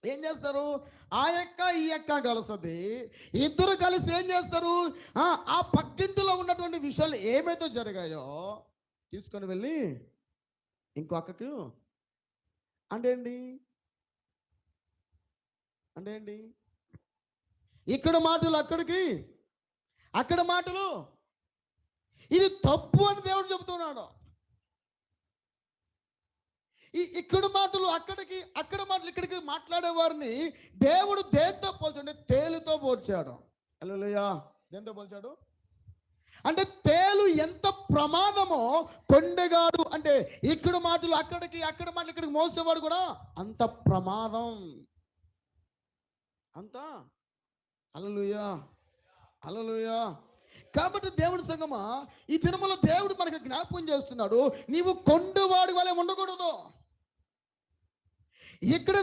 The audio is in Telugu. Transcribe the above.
ఏం చేస్తారు? ఆ ఎక్క ఈ ఎక్క కలుస్తుంది. ఇద్దరు కలిసి ఏం చేస్తారు? ఆ పక్కింటిలో ఉన్నటువంటి విషయాలు ఏమైతే జరిగాయో తీసుకొని వెళ్ళి ఇంకో అక్కకు అంటే ఏంటి? అంటే ఏంటి? ఇక్కడ మాటలు అక్కడికి, అక్కడ మాటలు ఇది తప్పు అని దేవుడు చెబుతున్నాడు. ఇక్కడ మాటలు అక్కడికి, అక్కడ మాటలు ఇక్కడికి మాట్లాడే వారిని దేవుడు దేంతో పోల్చాడు? తేలుతో పోల్చాడు. హల్లెలూయా. దేంతో పోల్చాడు? అంటే తేలు ఎంత ప్రమాదమో కొండగాడు అంటే ఇక్కడ మాటలు అక్కడికి, అక్కడ మాటలు ఇక్కడికి మోసేవాడు కూడా అంత ప్రమాదం. అంత. హల్లెలూయా, హల్లెలూయా. కాబట్టి దేవుడి సంగమా, ఈ దినములో దేవుడు మనకు జ్ఞాపకం చేస్తున్నాడు, నీవు కొండవాడి వలె ఉండకూడదు. ఇక్కడ